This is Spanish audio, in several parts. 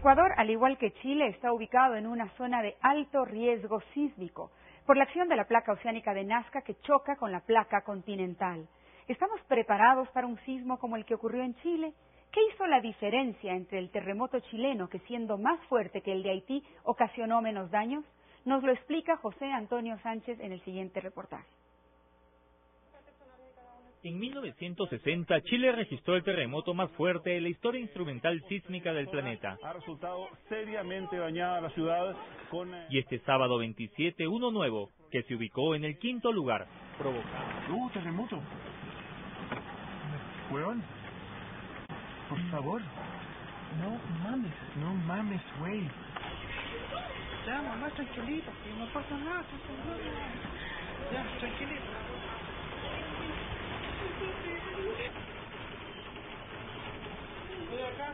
Ecuador, al igual que Chile, está ubicado en una zona de alto riesgo sísmico por la acción de la placa oceánica de Nazca que choca con la placa continental. ¿Estamos preparados para un sismo como el que ocurrió en Chile? ¿Qué hizo la diferencia entre el terremoto chileno, que siendo más fuerte que el de Haití, ocasionó menos daños? Nos lo explica José Antonio Sánchez en el siguiente reportaje. En 1960, Chile registró el terremoto más fuerte de la historia instrumental sísmica del planeta. Ha resultado seriamente dañada la ciudad con... Y este sábado 27, uno nuevo, que se ubicó en el quinto lugar, provocado. Terremoto. Weón. Por favor. No mames, güey. Ya, mamá, tranquilita, que no pasa nada, ya, tranquilita.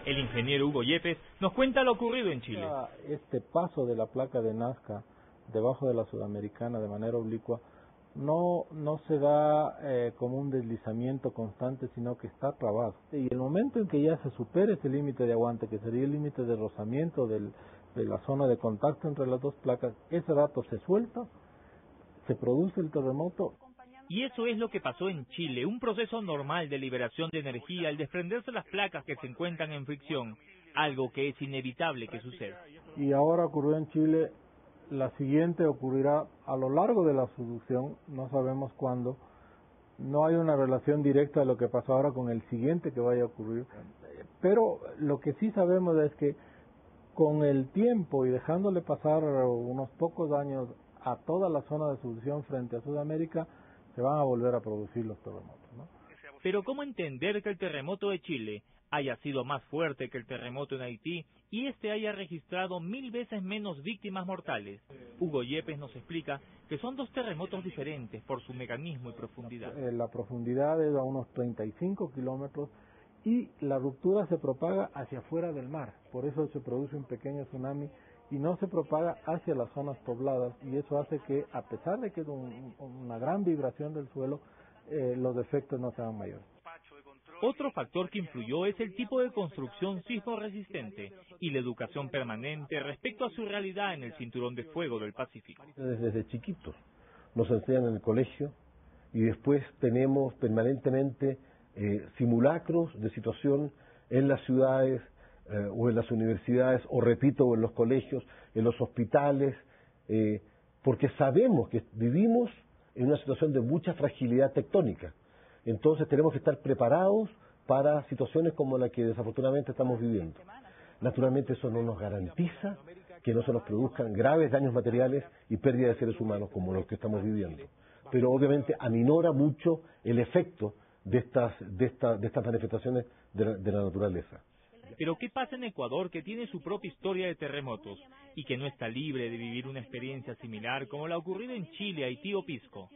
El ingeniero Hugo Yepes nos cuenta lo ocurrido en Chile. Este paso de la placa de Nazca debajo de la Sudamericana de manera oblicua no se da como un deslizamiento constante, sino que está trabado. Y el momento en que ya se supere ese límite de aguante, que sería el límite de rozamiento de la zona de contacto entre las dos placas, ese dato se suelta, se produce el terremoto. Y eso es lo que pasó en Chile, un proceso normal de liberación de energía al desprenderse las placas que se encuentran en fricción, algo que es inevitable que suceda. Y ahora ocurrió en Chile, la siguiente ocurrirá a lo largo de la subducción, no sabemos cuándo, no hay una relación directa de lo que pasó ahora con el siguiente que vaya a ocurrir, pero lo que sí sabemos es que con el tiempo y dejándole pasar unos pocos años a toda la zona de subducción frente a Sudamérica, se van a volver a producir los terremotos, ¿no? Pero ¿cómo entender que el terremoto de Chile haya sido más fuerte que el terremoto en Haití y este haya registrado 1000 veces menos víctimas mortales? Hugo Yepes nos explica que son dos terremotos diferentes por su mecanismo y profundidad. La profundidad es a unos 35 kilómetros y la ruptura se propaga hacia afuera del mar, por eso se produce un pequeño tsunami y no se propaga hacia las zonas pobladas, y eso hace que, a pesar de que es una gran vibración del suelo, los efectos no sean mayores. Otro factor que influyó es el tipo de construcción sismo resistente y la educación permanente respecto a su realidad en el cinturón de fuego del Pacífico. Desde chiquitos nos enseñan en el colegio y después tenemos permanentemente simulacros de situación en las ciudades, o en las universidades, o repito, en los colegios, en los hospitales, porque sabemos que vivimos en una situación de mucha fragilidad tectónica. Entonces tenemos que estar preparados para situaciones como la que desafortunadamente estamos viviendo. Naturalmente eso no nos garantiza que no se nos produzcan graves daños materiales y pérdida de seres humanos como los que estamos viviendo. Pero obviamente aminora mucho el efecto de estas manifestaciones de la naturaleza. Pero ¿qué pasa en Ecuador, que tiene su propia historia de terremotos y que no está libre de vivir una experiencia similar como la ocurrida en Chile, Haití o Pisco?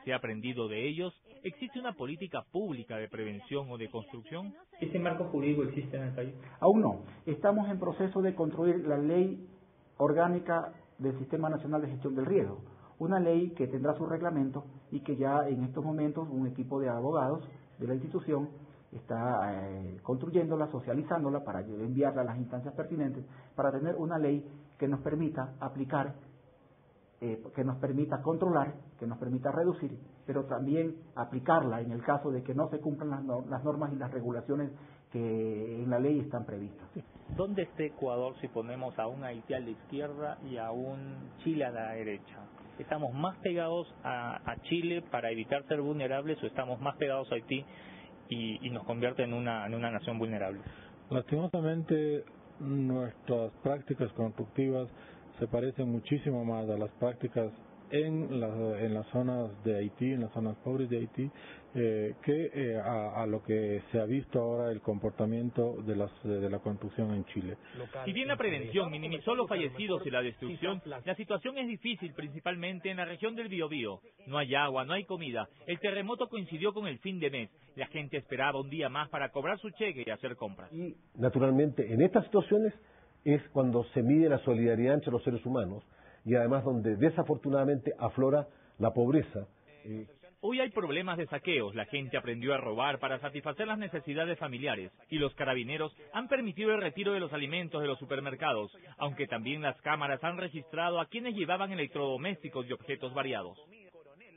¿Se ha aprendido de ellos? ¿Existe una política pública de prevención o de construcción? ¿Ese marco jurídico existe en el país? Aún no. Estamos en proceso de construir la ley orgánica del Sistema Nacional de Gestión del Riesgo, una ley que tendrá su reglamento y que ya en estos momentos un equipo de abogados de la institución está construyéndola, socializándola para enviarla a las instancias pertinentes para tener una ley que nos permita aplicar, que nos permita controlar, que nos permita reducir, pero también aplicarla en el caso de que no se cumplan las normas y las regulaciones que en la ley están previstas. ¿Dónde está Ecuador si ponemos a un Haití a la izquierda y a un Chile a la derecha? ¿Estamos más pegados a Chile para evitar ser vulnerables o estamos más pegados a Haití y nos convierte en una nación vulnerable? Lastimosamente, nuestras prácticas constructivas se parecen muchísimo más a las prácticas en las zonas de Haití, en las zonas pobres de Haití, que a lo que se ha visto ahora el comportamiento de la construcción en Chile. Si bien la prevención minimizó los fallecidos y la destrucción, la situación es difícil principalmente en la región del Biobío. No hay agua, no hay comida. El terremoto coincidió con el fin de mes. La gente esperaba un día más para cobrar su cheque y hacer compras. Y naturalmente en estas situaciones es cuando se mide la solidaridad entre los seres humanos y además donde desafortunadamente aflora la pobreza. Hoy hay problemas de saqueos, la gente aprendió a robar para satisfacer las necesidades familiares y los carabineros han permitido el retiro de los alimentos de los supermercados, aunque también las cámaras han registrado a quienes llevaban electrodomésticos y objetos variados.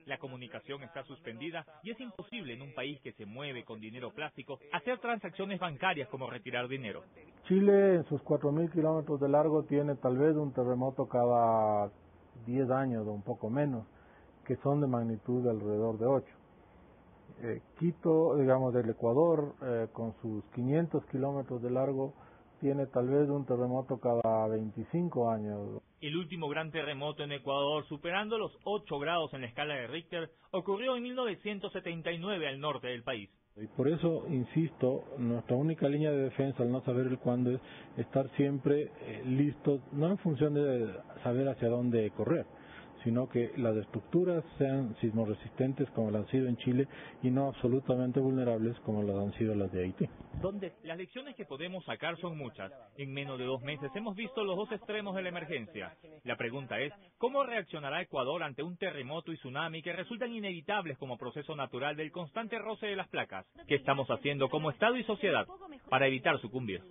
La comunicación está suspendida y es imposible en un país que se mueve con dinero plástico hacer transacciones bancarias como retirar dinero. Chile, en sus 4.000 kilómetros de largo, tiene tal vez un terremoto cada 10 años o un poco menos, que son de magnitud de alrededor de 8. Quito, digamos, del Ecuador, con sus 500 kilómetros de largo, tiene tal vez un terremoto cada 25 años. El último gran terremoto en Ecuador, superando los 8 grados en la escala de Richter, ocurrió en 1979 al norte del país. Y por eso, insisto, nuestra única línea de defensa al no saber el cuándo es estar siempre listos, no en función de saber hacia dónde correr, sino que las estructuras sean sismoresistentes como las han sido en Chile y no absolutamente vulnerables como las han sido las de Haití. Las lecciones que podemos sacar son muchas. En menos de 2 meses hemos visto los dos extremos de la emergencia. La pregunta es, ¿cómo reaccionará Ecuador ante un terremoto y tsunami que resultan inevitables como proceso natural del constante roce de las placas? ¿Qué estamos haciendo como Estado y sociedad para evitar sucumbir?